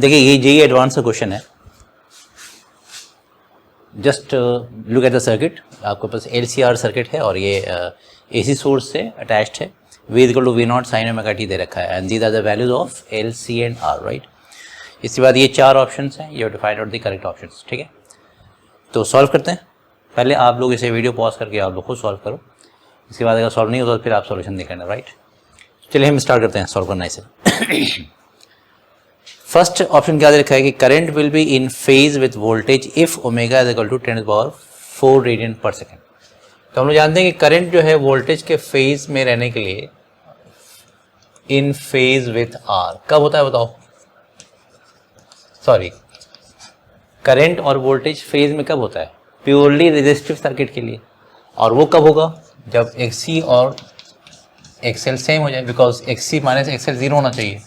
देखिए ये JEE advance का क्वेश्चन है। Just look at the circuit, आपके पास LCR सर्किट है और ये AC सोर्स से अटैच्ड है। V equal to V0 sine omega t दे रखा है and these are the values of L, C एंड R, राइट। इसके बाद ये 4 ऑप्शंस हैं, you have to find out the correct options, ठीक है। तो सॉल्व करते हैं। पहले आप लोग इसे वीडियो पॉज करके आप लोग खुद सॉल्व करो, इसके बाद अगर सॉल्व नहीं होता तो फिर आप सॉल्यूशन देख लेना, राइट। चलिए हम स्टार्ट करते हैं सॉल्व करना इसे। फर्स्ट ऑप्शन क्या दे रखा है कि current will be in phase with voltage if omega is equal to 10⁴ radian per second. तो हम लोग जानते हैं कि करंट जो है वोल्टेज के फेज में रहने के लिए इन फेज विथ आर कब होता है बताओ? सॉरी, करंट और वोल्टेज फेज में कब होता है? प्योरली रेजिस्टिव सर्किट के लिए। और वो कब होगा? जब XC और XL सेम हो जाए, बिकॉज XC माइनस XL 0 होना चाहिए,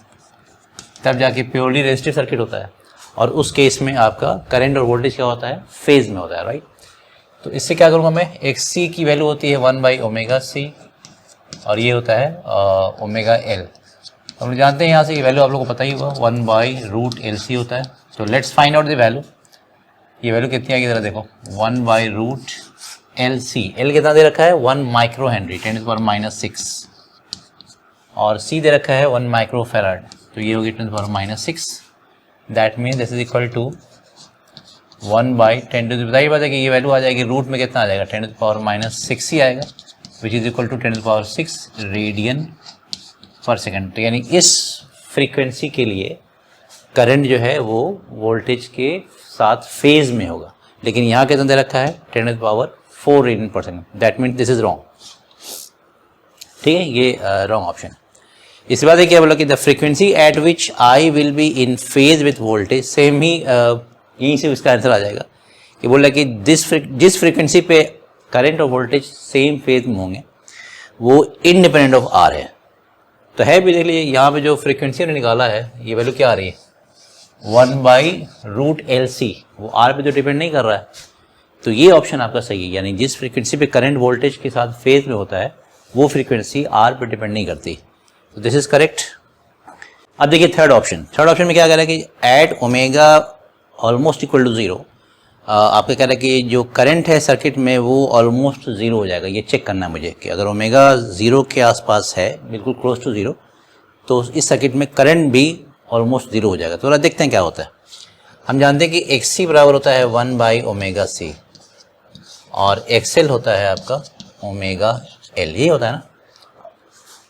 तब जाके प्योरली रेजिस्टिव सर्किट होता है। और उस केस में आपका करंट और वोल्टेज क्या होता है? फेज में होता है, राइट। तो इससे क्या करूँगा मैं? XC की वैल्यू होती है 1/ωc और ये होता है ωL। हम लोग जानते हैं यहाँ से ये वैल्यू आप लोगों को पता ही होगा, 1/√LC होता है। तो let's find out the value. ये वैल्यू कितनी आएगी ज़रा देखो, 1/√LC। L कितना दे रखा है? 1 माइक्रो हेनरी 10⁻⁻⁶ और C दे रखा है 1 माइक्रो फैराड, तो ये होगी 10⁻⁶। That mean this is equal to 1/10। बताइए बात है कि ये वैल्यू आ जाएगी रूट में कितना आ जाएगा? 10⁻⁶ ही आएगा, which is equal to 10⁻⁶ radian per second. तो यानी इस फ्रीक्वेंसी के लिए करंट जो है वो वोल्टेज के साथ फेज में होगा, लेकिन यहाँ कितना दे रखा है? 10⁴ radian per second. That mean this is wrong, ठीक है, ये रॉन्ग ऑप्शन। इसके बाद क्या बोला कि the frequency at which I will be in phase with voltage, same ही यहीं से इसका आंसर आ जाएगा कि बोला कि जिस फ्रीक्वेंसी पे करंट और वोल्टेज सेम फेज में होंगे वो इंडिपेंडेंट ऑफ आर है। तो है भी, देख लीजिए यहाँ पे जो फ्रीक्वेंसी ने निकाला है ये वैल्यू क्या आ रही है? 1/√LC, वो आर पे तो डिपेंड नहीं कर रहा है। तो ये ऑप्शन आपका सही है, यानी जिस फ्रीक्वेंसी पे करंट वोल्टेज के साथ फेज में होता है वो फ्रीक्वेंसी आर पे डिपेंड नहीं करती। तो दिस इज करेक्ट। अब देखिए थर्ड ऑप्शन में क्या कह रहा है कि at omega almost equal to 0 आपका कह रहा है कि जो करंट है सर्किट में वो ऑलमोस्ट 0 हो जाएगा। ये चेक करना है मुझे कि अगर ओमेगा 0 के आसपास है, बिल्कुल क्लोज टू 0, तो इस सर्किट में करंट भी ऑलमोस्ट 0 हो जाएगा। तो जरा देखते हैं क्या होता है। हम जानते हैं कि XC बराबर होता है 1/ωc और XL होता है आपका ωL, ये होता है ना।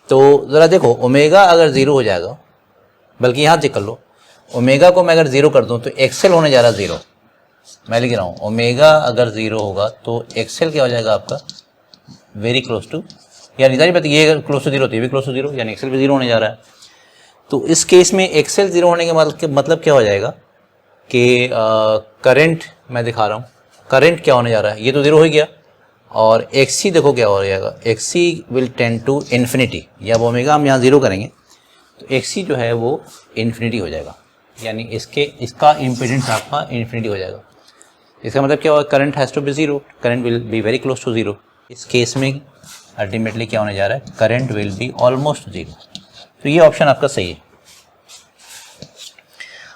तो ज़रा देखो, ओमेगा अगर 0 हो जाएगा, बल्कि यहाँ चेक कर लो, ओमेगा को मैं अगर 0 कर दूँ तो XL होने जा रहा है 0। मैं लिख रहा हूँ ओमेगा अगर 0 होगा तो XL क्या हो जाएगा आपका? वेरी क्लोज टू, यानी सारी बात ये अगर क्लोज टू 0 तो ये भी क्लोज टू 0, यानी XL भी 0 होने जा रहा है। तो इस केस में XL 0 होने के मतलब क्या हो जाएगा कि करंट मैं दिखा रहा हूँ, करंट क्या होने जा रहा है? ये तो 0 हो गया और XC देखो क्या हो जाएगा? XC will tend to infinity. या वो ओमेगा हम यहाँ 0 करेंगे तो XC जो है वो इन्फिनिटी हो जाएगा, यानी इसका इम्पीडेंस आपका इन्फिनिटी हो जाएगा। इसका मतलब क्या होगा? Current has to be 0, current will be very close to 0। इस केस में अल्टीमेटली क्या होने जा रहा है? Current will be almost 0। तो ये ऑप्शन आपका सही है।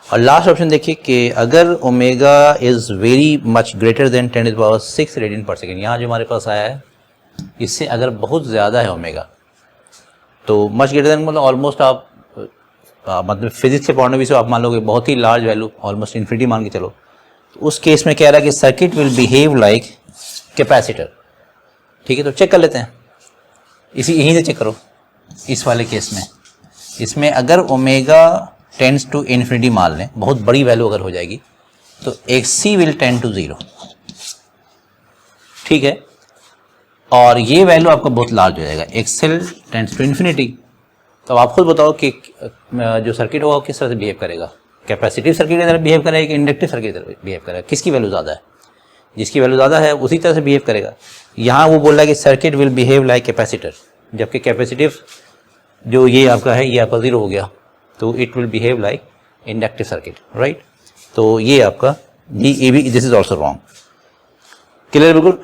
और लास्ट ऑप्शन देखिए कि अगर omega is very much greater than 10⁶ radian per second, यहाँ जो हमारे पास आया है इससे अगर बहुत ज़्यादा है ओमेगा, तो मच ग्रेटर देन मतलब ऑलमोस्ट आप मतलब फिजिक्स के पॉइंट ऑफ व्यू से आप मान लोगे बहुत ही लार्ज वैल्यू, ऑलमोस्ट इन्फिनिटी मान के चलो। तो उस केस में कह रहा है कि circuit will behave like capacitor, ठीक है। तो चेक कर लेते हैं, यहीं से चेक करो। इस वाले केस में, इसमें अगर ओमेगा टेंड्स टू इन्फिनिटी मान लें, बहुत बड़ी वैल्यू अगर हो जाएगी, तो XC विल टेंड टू 0, ठीक है। और ये वैल्यू आपका बहुत लार्ज हो जाएगा, XL टेंड्स टू इन्फिनिटी। तो आप खुद बताओ कि जो सर्किट होगा किस तरह से बिहेव करेगा? कैपेसिटिव सर्किट की तरह बिहेव करेगा कि इंडक्टिव सर्किट की तरह बिहेव करेगा? किसकी वैल्यू ज़्यादा है? जिसकी वैल्यू ज़्यादा है उसी तरह से बिहेव करेगा। यहाँ वो बोल रहा है कि circuit will behave like capacitor, जबकि कैपेसिटिव जो ये आपका है ये आपका 0 हो गया, तो it will behave like inductive circuit, right. तो ये आपका this is also wrong. Clear बिल्कुल।